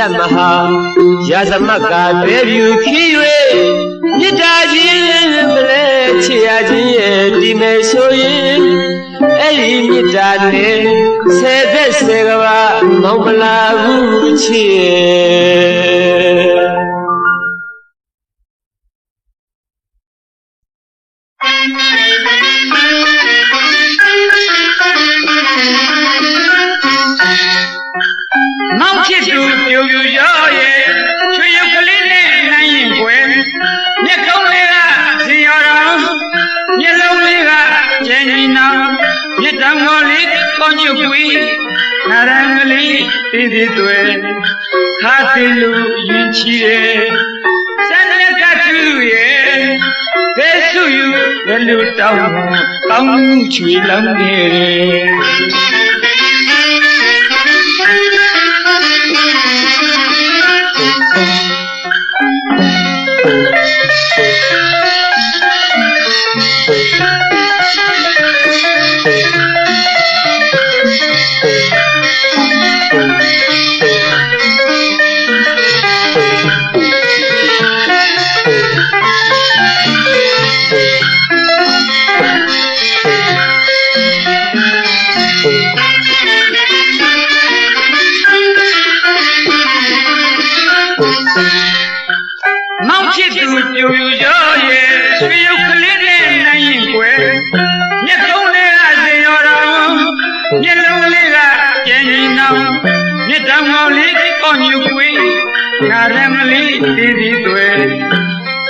Maha Yazamaka Devu Kiwe Nidajin Chiaji Dimesoye Eli Nidane Sede Segava Mamala Vuchi Hatilu yinchire sanakatuye Vesuyu velu tamu kamu chui lamgere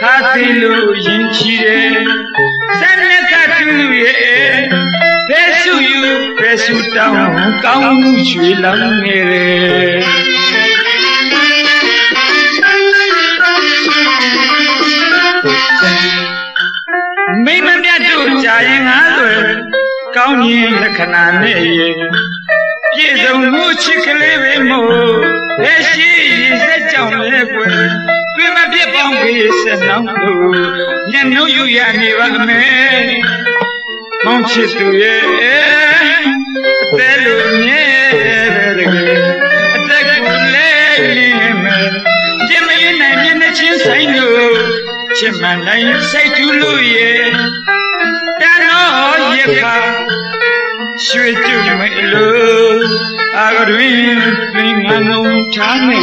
Hatilu yinchire sanakatuye Vesuyu vesu tamu kamu chui lamgere Mima myatu jayen halwe kaunyi lakhana ne ye Piezong mu chikleve mo Veshi yise chaun le kwe Pima pie pong kwe se nang tu Nyanu yu ya ni wa me Mong chitu ye Telu nye verge Teku le li me Jima yu na nyana chin say no Chima na yu say tu lu ye Tano ye pa Shwe tu me lu Agarwin Pinganu chane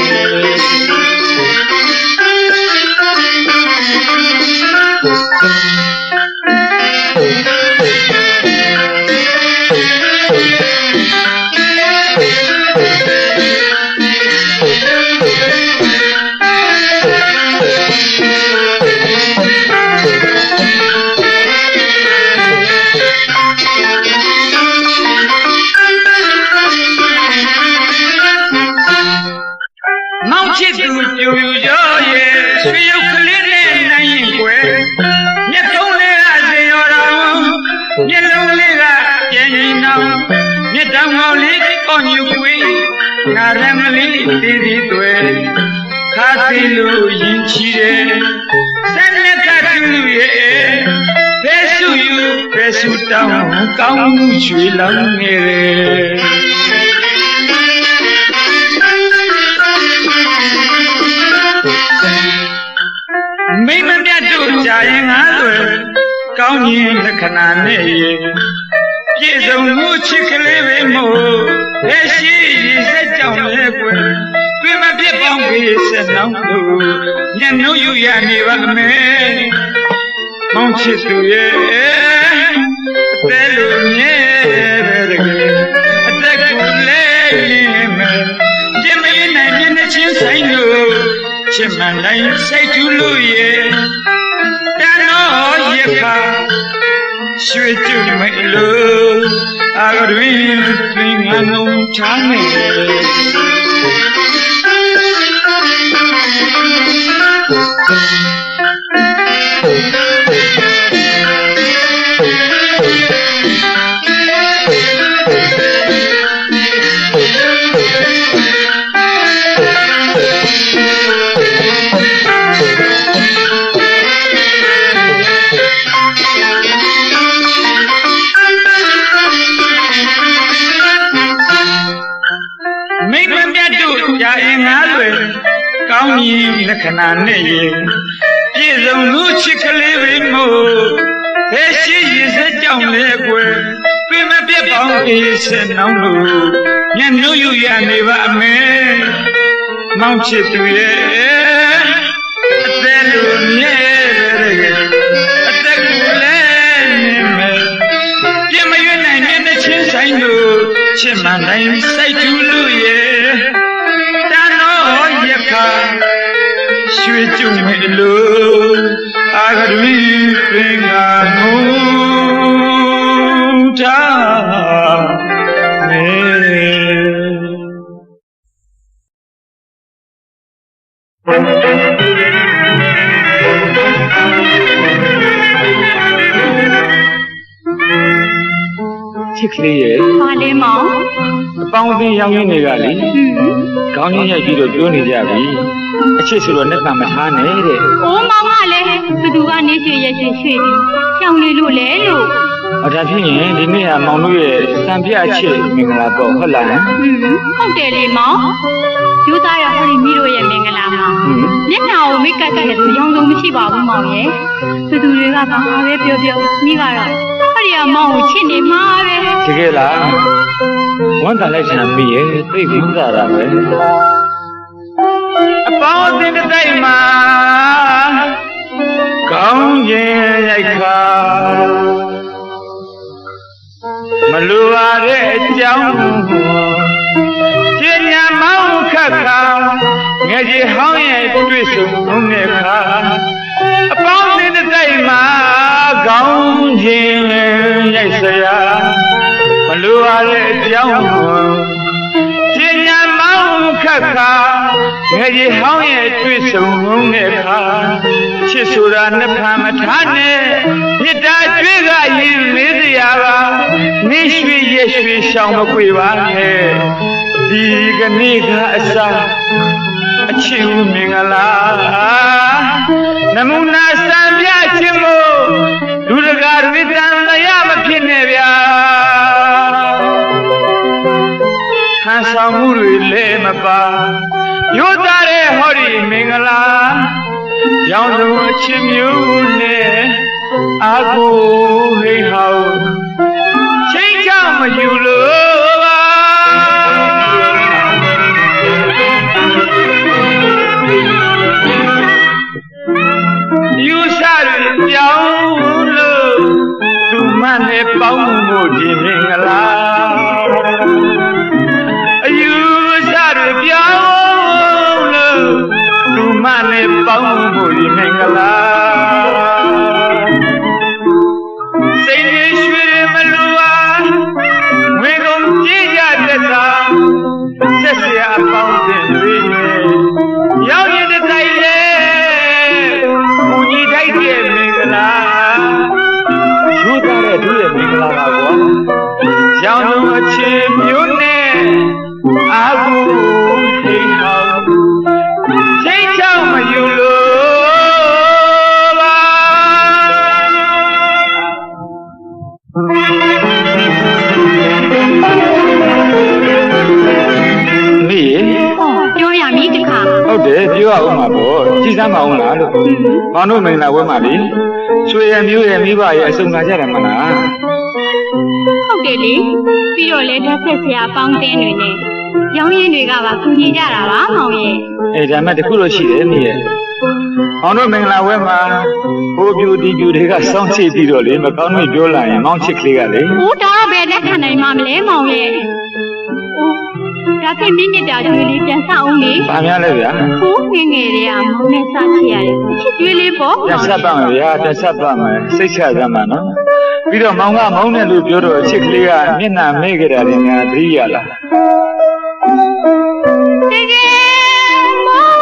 Hatilu yinchire sanakatuye Vesuyu vesu tamu kamu chui lamgere Mima myatu jayen halwe kaunyi lakhana ne ye Piezong mu chikleve mo Veshi yise chaun le kwe Pima pie pong kwe se nang tu Nyanu yu ya ni wa me Mong chitu ye Telu nye verge Teku le li me Jima yu na nyana chin say no Chima na yu say tu lu ye Tano ye pa Shwe tu me lu Agarwin Pinganu chane Make ခဏနဲ့ရေပြည့်စုံလူချစ်ကလေးပဲမို့ဘယ်ရှိရင်စကြောင်လဲကွယ်ပြမပြတ်ပေါင်းအေးစင်နောင်းလို့ညနှုတ်ယူရနေပါအမေမောင်ချစ်သူရဲ့အသက်လူမြဲအသက်ကိုလည်းနေမယ်ပြမရွနိုင်တဲ့ချင်းဆိုင်လို့ချစ်မှန်တိုင်းစိုက်တူလို့ရဲ့တန်တော်ရခါရွှေကျုံမဲ့လို့အာဂရီပင်ကငုံထားမေချစ်ကလေးရဲ့ပါလေမောင်အပေါင်းအသင်းရောက်ရင်းတွေကလေခေါင်းကြီးရိုက်ပြီးတော့ပြောနေကြပြီအချစ်ဆိုတော့လက်ခံမထားနဲ့တဲ့။အိုးမောင်ကလည်းဘသူကနေရွှေရက်ရွှေပြီးကြောင်နေလို့လေလို့။ဒါဖြစ်ရင်ဒီနေ့ကမောင်တို့ရဲ့စံပြအချစ်မင်္ဂလာပေါ့ဟုတ်လား။ဟုတ်တယ်လေမောင်။ယူသားရဟောဒီမိတို့ရဲ့မင်္ဂလာမှာမျက်နှာကိုမိတ်ကပ်တဲ့သူရောင်စုံမရှိပါဘူးမောင်ရဲ့။ဘသူတွေကဘာပဲပြောပြောမိကတော့ဟောဒီကမောင်ကိုချစ်နေမှာပဲ။တကယ်လား။ဝမ်းသာလိုက်ချင်မိရဲ့သိပြီးဥစားတာပဲ။အပေါင်းအသင်းတစ်တိုက်မှာကောင်းခြင်းရိုက်ခါမလိုပါတဲ့အကြောင်းကျင်ညာမောင်းခက်ခါငယ်ကြီးဟောင်းရဲ့တွေ့ဆုံတဲ့ခါအပေါင်းအသင်းတစ်တိုက်မှာကောင်းခြင်းရိုက်စရာမလိုပါတဲ့အကြောင်းကျင်ညာမောင်းခက်ခါငယ်ကြီးဟောင်းရဲ့တွေ့ဆုံတဲ့ခါချစ်ဆိုတာနှစ်ဖန်မထားနဲ့မေတ္တာကျွေးကရင်လေးစရာပါနေရွှေရဲ့ရွှေရှောင်မကွေပါနဲ့ဒီကနေ့ကအစားအချစ်ဦးမင်္ဂလာနမုနာစံပြခြင်းမို့လူတကာတွေတန်လျာမဖြစ်နဲ့ဗျာဟန်ဆောင်မှုတွေလည်းမပါရိုးသားတဲ့ဟောဒီမင်္ဂလာရောင်စုံအချစ်မျိုးနဲ့အာကိုဟိဟောင်းချိန်ချမယူလို့ပါယူစားရကြောင်းလို့သူမနဲ့ပေါင်းမှုဒီမင်္ဂလာအယူစားရကြောင်းလို့သူမနဲ့ပေါင်းမှုဒီမင်္ဂလာစိတ်ရရွှေမလူပါဝေကုန်ကြည်ကြတဲ့သာဆက်စရာအပေါင်းအသင်းတွေရောက်ရတဲ့တိုင်းလေဘုန်းကြီးတိုက်တဲ့မင်္ဂလာယူသားတဲ့သူရဲ့မင်္ဂလာပါကွာရောင်စုံအချစ်မျိုးနဲ့အာဟုထိန်ဟောင်းချိန်ချမယူလို့ပါမိပြောရမည်တခါဟုတ်တယ်ပြောရအောင်ပါပေါ့ကြည်စမ်းမအောင်လားလို့မောင်တို့မင်္ဂလာဝဲမှာလေရွှေရမျိုးရဲ့မိဘရဲ့အစုံကကြတယ်မလားဟုတ်တယ်လေပြီးတော့လေဓာတ်ဆက်ဆရာပေါင်းတင်းတွေနဲ့ရောင်းရင်းတွေကပါကူညီကြတာပါမောင်ရဲ့ဒါမှတခုလို့ရှိတယ်မိရဲ့မောင်တို့မင်္ဂလာဝဲမှာဟိုပြူဒီပြူတွေကစောင့်ကြည့်ပြီးတော့လေမကောင်းလို့ပြောလာရင်မောင်ချစ်ကလေးကလေဟိုတော့ဘယ်လက်ခံနိုင်မှာမလဲမောင်ရဲ့ဒါဖြင့်မိနစ်တာကျွေးလေးပြန်စအောင်လေ။ဘာများလဲဗျာ။ဟိုငယ်ငယ်လေးကမောင်နဲ့စချရတယ်။ချစ်ကျွေးလေးပေါ့။ပြန်ဆက်ပါမယ်ဗျာ။ပြန်ဆက်ပါမယ်။စိတ်ချစမ်းပါနော်။ပြီးတော့မောင်ကမောင်နဲ့လို့ပြောတော့ချစ်ကလေးကမျက်နှာမဲကြတာလည်းငါသတိရလား။တကယ်မောင်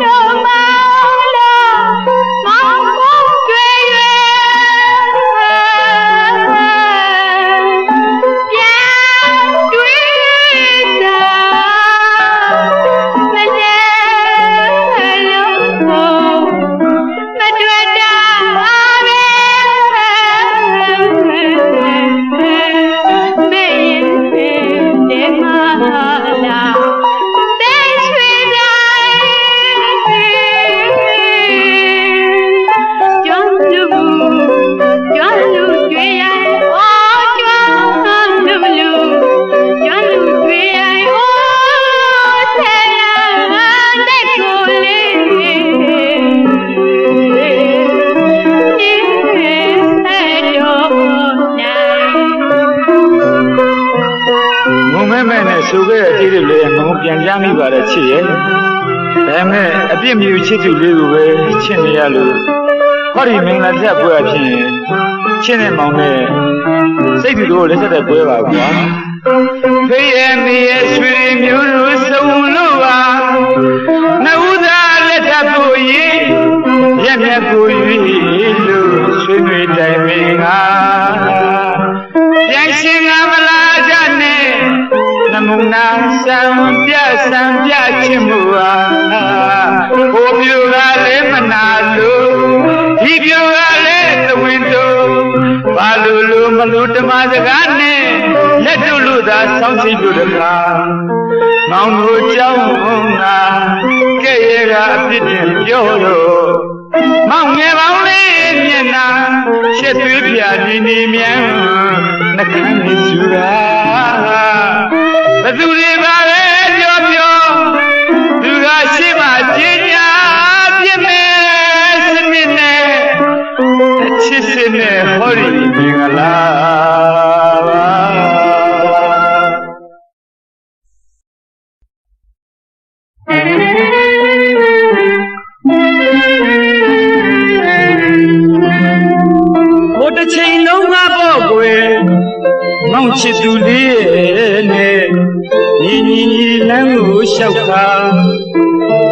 တို့မောင်လားမောင်ကိုတွေ့ရမ ဆိုခဲ့တဲ့အသေးတွေလည်းငုံပြန်ကြမိပါတဲ့ချစ်ရဲ့ဒါပေမဲ့အပြစ်မြူချစ်သူလေးကိုပဲချစ်နေရလို့ဟောဒီမင်္ဂလာတက်ပွဲအဖြစ်ချစ်နေမောင်နဲ့စိတ်တူတို့လက်ဆက်တဲ့ပွဲပါကွာဖေးရဲ့မေရဲ့ဆွေမျိုးတို့စုံလို့ပါနှုတ်သားလက်ထပ်ဖို့ရင်ရက်မြတ်ကို၍လို့ဆွေးနွေးတိုင်ပင်ကပြန်ရှင်ကမလားကြနဲ့နမုနာစံပြချစ်မှုဟာဟိုမျိုးကလည်းမနာလို့ဒီမျိုးကလည်းသဝင်းတို့ဘာလို့မလို့ဓမ္မစကားနဲ့လက်တို့လို့သာစောင့်ကြည့်လို့တကားမောင်တို့ကြောင်းကကဲ့ရဲ့ကအပြစ်တင်ပြောတော့မောင်ငယ်ပေါင်းလေးမျက်နှာရှက်သွေးပြနေမြန်နှကန်းနေစုတာဘသူတွေပါလဲပြောသူကရှိမှကျင်းညာပြစ်မဲ့စနစ်နဲ့ချစ်စင်နဲ့ဟောဒီမင်္ဂလာပါဟိုတစ်ချိန်လုံးကပေါ့ကွယ်မောင်ချစ်သူလေးနဲ့ညီလမ်းကိုလျှောက်ခါ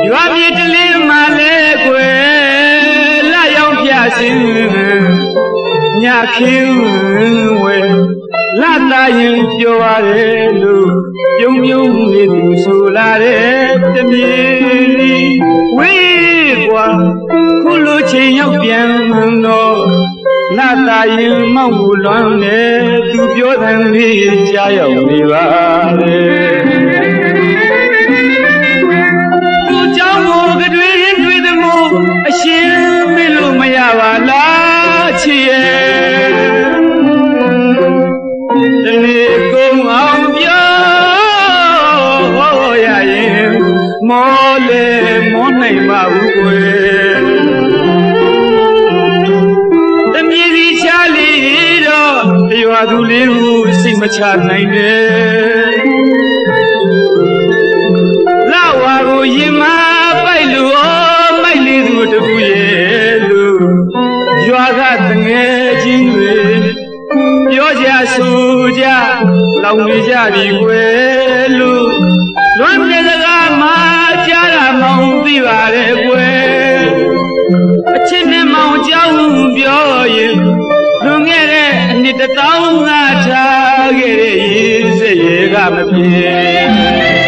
ရွာမြေတလေးမှလဲကွယ်လာရောက်ပြစင်ညခင်းဝဲလာတာရင်ပြောရတယ်လို့ပြုံနေသူဆိုလာတဲ့တပြေဝေးကွာခုလိုချိန်ရောက်ပြန်တော့လာတာရင်မောက်ကိုလွမ်းနေသူပြောတယ်လေးကြားရောက်နေပါလေသူကြောင့်ကိုကတွေးသမို့အရှင်မလို့မရပါလားချစ်ရဲ့တနေ့ကုန်အောင်ပြောရရင်မောလေမောနိုင်ပါဘူးကွယ်တမီးစီချလီတော့ရွာသူလေးကိုစိတ်မချနိုင်နဲ့လာဝါကိုရင်မပိုက်လို့မိုက်လေးသူတကူရဲ့လို့ရွာကတငယ်ချင်းတွေပြောကြဆိုကြလောင်နေကြပြီကွယ်လို့လွမ်းမြေစကားမှကြားတာမောင်သိပါရဲ့ကွယ်အချစ်နဲ့မောင်ကြောင်းပြောရင်လွန်ခဲ့တဲ့အနှစ်1000ငါထားခဲ့တဲ့ရေးစိတ်ရေကမပြေ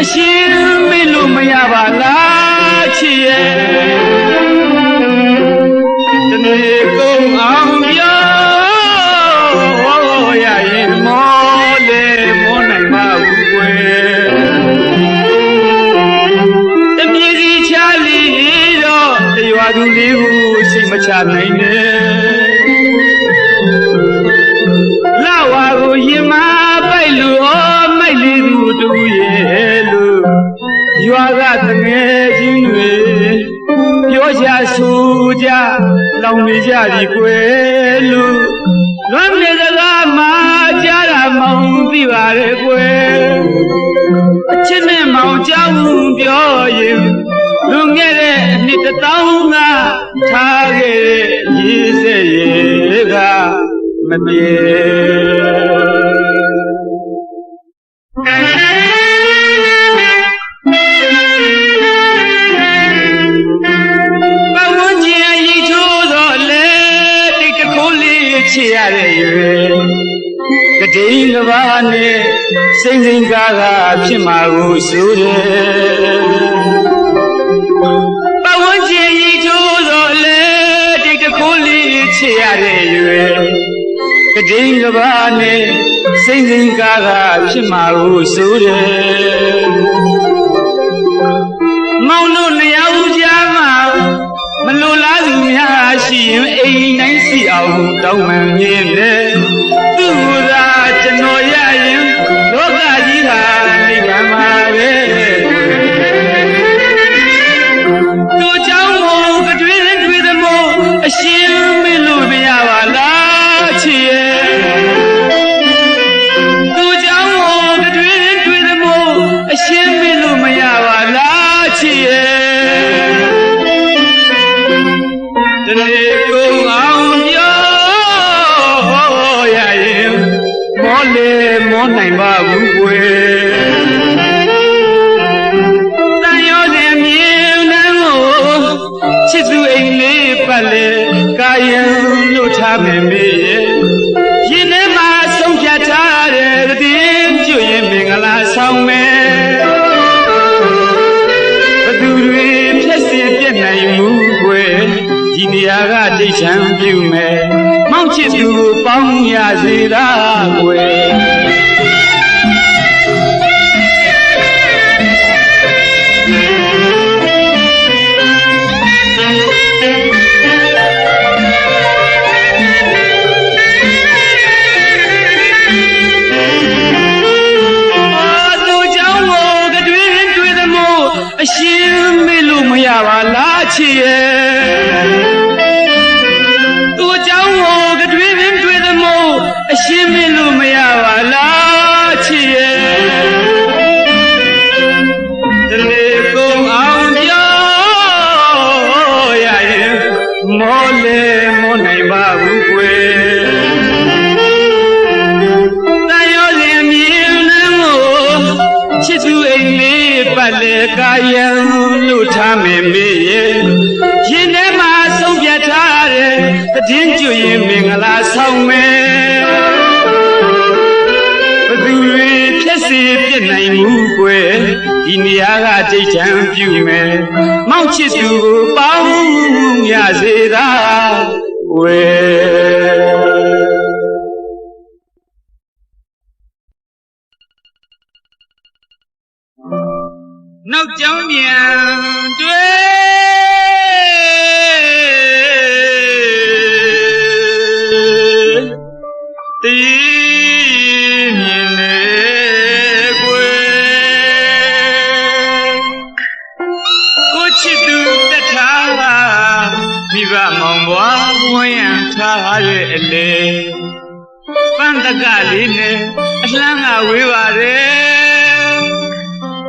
အရှင်မလို့မရပါလားချစ်ရဲ့တနေ့ကုန်အောင်ပြောရရင်မောလေမောနိုင်ပါဘူးကွယ်တမီးစီချလီတော့ရွာသူလေးကိုစိတ်မချနိုင်နဲ့လာဝါကိုရင်မပိုက်လို့မိုက်လေးသူတူရဲ့လို့ရွာကတငယ်ချင်းတွေပြောကြဆိုကြလောင်နေကြပြီကွယ်လို့လွမ်းမြေစကားမှကြားတာမောင်သိပါရဲ့ကွယ်အချစ်နဲ့မောင်ကြောင်းပြောရင်လွန်ခဲ့တဲ့အနှစ်1000ကထားခဲ့တဲ့ရေးစက်ရေကမပြေချစ်ရတဲ့ရွယ်ကတိန်ကဘာနဲ့စိမ့်စိမ့်ကားကဖြစ်မှာကိုဆိုတယ်ပဝန်းကျင်ရီချိုးတော့လေတိတ်တခိုးလေးချစ်ရတဲ့ရွယ်ကတိန်ကဘာနဲ့စိမ့်စိမ့်ကားကဖြစ်မှာကိုဆိုတယ်မောင်တို့နှစ်ယောက်ကြားမှာမလိုလားသူများရှိရင်အိမ်တိုင်းစီအောင်တောင်းမှန်မြင်တယ်သူ le kayan lu tha me me yin ne ma song phat tha de tin pyu yin mingala saung me batu twe phyat sin piat nai mu kwe di neya ka dai chan pyu me maung chit tu paung ya se da kwe Shin me lu ma ya ba la chi ye tu chang wo ga twi bin twi the mo shin me lu ma ya ba la chi ye de le kong aung pyo ya ye mo le mo nai ba bu kwe ta yo lin myin na mo chi tu ai le pat le kayan lu tha me me ye yin ne ma song phat tha de tin ju yin mingala saung me batu twe phyat si piat nai mu kwe di neya ka dai chan pyu me maung chit tu ko paung ya se da weနောက်ကြောင်းပြန်တွေ့တည်မြင်လေကွယ်ကိုချစ်သူတတ်ထားမိဘမောင်ဘွားဝန်းရံထားရဲ့အလေပန်းတကလေးနဲ့အလှမ်းကဝေးပါတယ်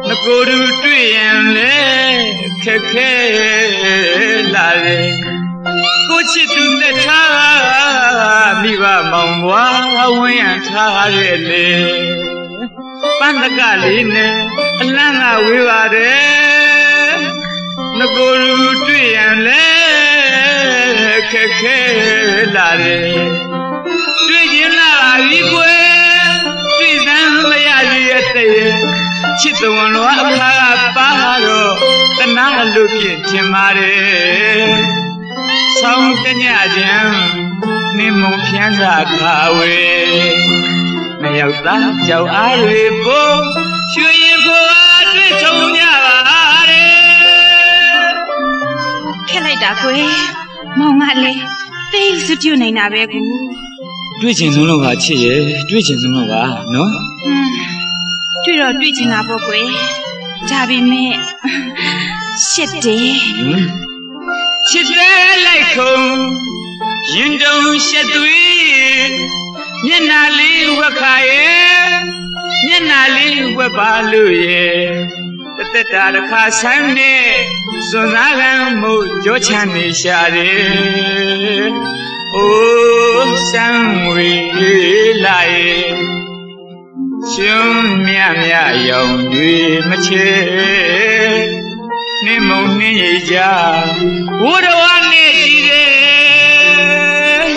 ငကိုတူတွေ့ရင်လေခက်ခဲလာလေကိုချစ်သူနဲ့ထားမိဘမောင်ဘွားဝန်းရံထားရဲ့လေပန်းတကလေးနဲ့အလန်းကဝေးပါတယ်ငကိုတူတွေ့ရင်လေခက်ခဲလာလေတွေ့ရင်လာပြီကွယ်တွေ့စမ်းမရသေးရဲ့တည်းချစ်တော်တော်အခါပါတော့တနာလို့ပြင်းထင်ပါတယ်ဆောင်းတညချင်းနေမုံဖြန်းစာခါဝေမရောက်သားကြောက်အားတွေပို့ရွှေရင်ကိုအားတွေ့ချုံကြပါတယ်ခက်လိုက်တာကွယ်မောင်ကလေသိစွတ်ကျွနေတာပဲကူတွေ့ချင်ဆုံးလို့ပါချစ်ရဲ့တွေ့ချင်ဆုံးလို့ပါနော်တွေ့တော့တွေ့ချင်တာပေါ့ကွယ်ဒါပေမဲ့ရှစ်တယ်ချစ်တယ်လိုက်ခုံရင်တုံရှက်သွေးမျက်နှာလေးဝက်ခါရဲ့မျက်နှာလေးဝက်ပါလို့ရဲ့တသက်တာတစ်ခါဆန်းနဲ့စွန်စားကံမို့ကြောချမ်းနေရှာတယ်အိုးဆန်းဝေးလာရဲ့ရှင်မြမြရောင်တွေမချေနေမုံနှင်းရကြဝရဝနဲ့ကြည့်တယ်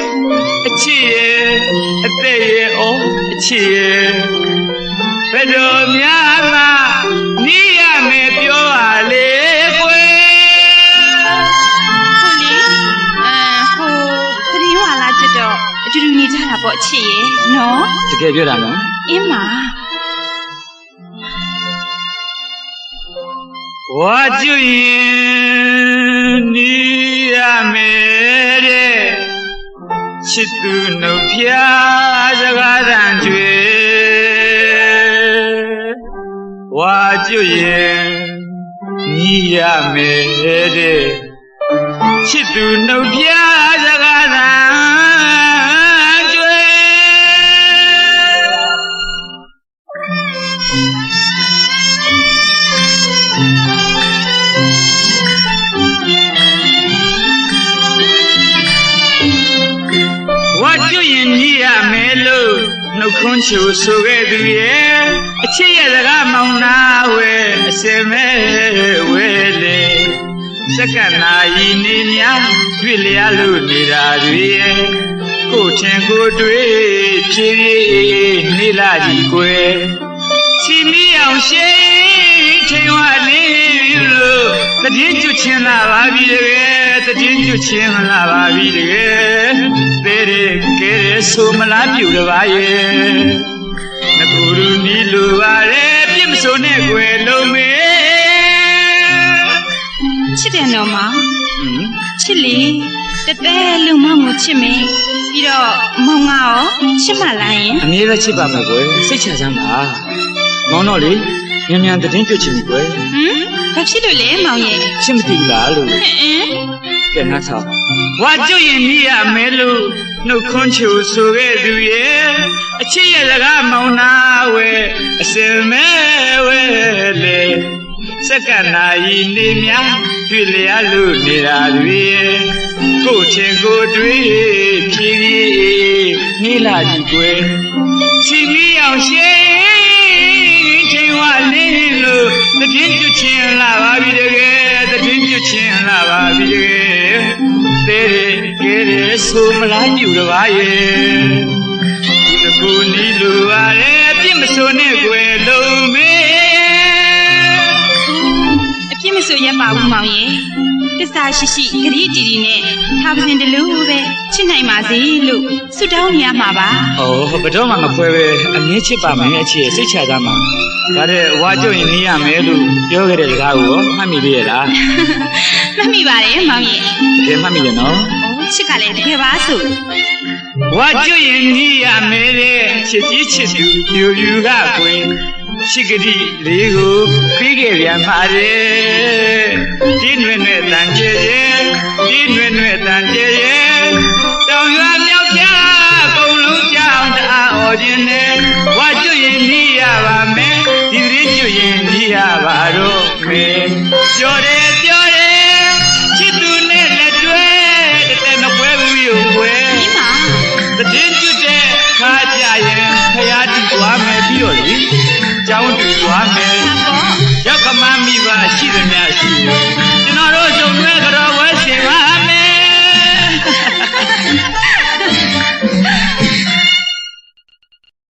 အချစ်ရဲ့အသက်ရဲ့အော်အချစ်ရဲ့ဘယ်တော့များလားနီးရမယ်ပြောပါလေကွယ်ဟုတ်လေဟိုသတိဝါလာကြတော့အတူတူနေကြတာပေါ့အချစ်ရဲ့နော်တကယ်ပြောတာနော်အင်းမာဝါကျွရင်နီးရမယ်တဲ့ချစ်သူနှုတ်ဖျားစကားသံကျွေဝါကျွရင်နီးရမယ်တဲ့ချစ်သူနှုတ်ဖျားစကားသံကျွေနှုတ်ခွန်းချိုဆိုခဲ့သူရဲ့အချစ်ရဲ့စကားမောင်နာဝဲအစင်မဲဝဲလေ စက္ကန့်နာရီနေများတွေ့လျားလို့နေတာတွေကိုထင်ကိုတွေ့ဖြည်းဖြည်းနေလာကြီးကွယ်ချီမီအောင်ရှိထိန်ဝနေလို့တည်င်းကျွချင်းလာပါပြီတကယ်တည်င်းကျွချင်းလာပါပြီတကယ်သေးတယ်ကဲဆိုမလားပြူတပါရဲ့ငကူရူနီလိုပါလေပြစ်မစိုးနဲ့ကွယ်လုံးမေချစ်တယ်နော်မောင်ချစ်လေတတဲလူမောင်ကိုချစ်မယ်ပြီးတော့မောင်ကရောချစ်မှလားယင်အမြဲတမ်းချစ်ပါမယ်ကွယ်စိတ်ချစမ်းပါမောင်တော့လေမြန်မြန်တည်င်းကျွချင်ပြီကွယ်ဘာဖြစ်လို့လဲမောင်ရဲ့ချစ်မသိဘူးလားလို့ကဲငါဆောက်ဝါကျွရင်မိရမဲလို့နှုတ်ခွန်းချိုဆိုခဲ့သူရဲ့အချစ်ရဲ့စကားမောင်နာဝဲအစင်မဲဝဲလေစက္ကန့်နာရီနေများတွေ့လျားလို့နေတာတွေကိုချင်ကိုတွေ့ဖြည်းဖြည်းနေလာကြီးကွယ်ချီမီအောင်ရှိထိန်ဝလင်းလို့တည်င်းကျွချင်းလာပါပြီတကယ်တည်င်းကျွချင်းလာပါပြီတကယ်သေးတယ်ကဲတယ်ဆိုမလားပြူတပါရဲ့ဒီကိုနီးလိုပါလေပြစ်မစိုးနဲ့ကွယ်လုံးမေအပြစ်မစိုးရပါဘူးမောင်ရဲ့တစ္ဆာရှိရှိဂရိတီတီနဲ့ထားပစင်တလူပဲချစ်နိုင်ပါစေလို့ဆုတောင်းနေရမှာပါ။အော်ဘယ်တော့မှမခွဲပဲအမြဲချစ်ပါမယ်အချစ်စိတ်ချသားမှာ။ဒါတဲ့ဝါကျွရင်နေရမယ်လို့ပြောခဲ့တဲ့စကားကိုရောမှတ်မိသေးရဲ့လား။မှတ်မိပါတယ်မောင်ရဲ့။တကယ်မှတ်မိတယ်နော်။အိုးချစ်ကလည်းတကယ်ပါဆို။ဝါကျွရင်နေရမယ်တဲ့ချစ်ကြီးချစ်သူပြူပြူကကွယ်ရှိကတိလေးကိုခွေးခဲ့ပြန်ပါတယ်ဒီနွေနွေတန်ကျဲဒီနွေနွေတန်ကျဲတောင်ရွာမြောက်ပြကုန်လုံးကြောင်တအားအော်ခြင်းနဲ့ဝါကျွရင်နေရပါမယ်ဒီရင်းကျွရင်နေရပါတော့မေပြောတယ်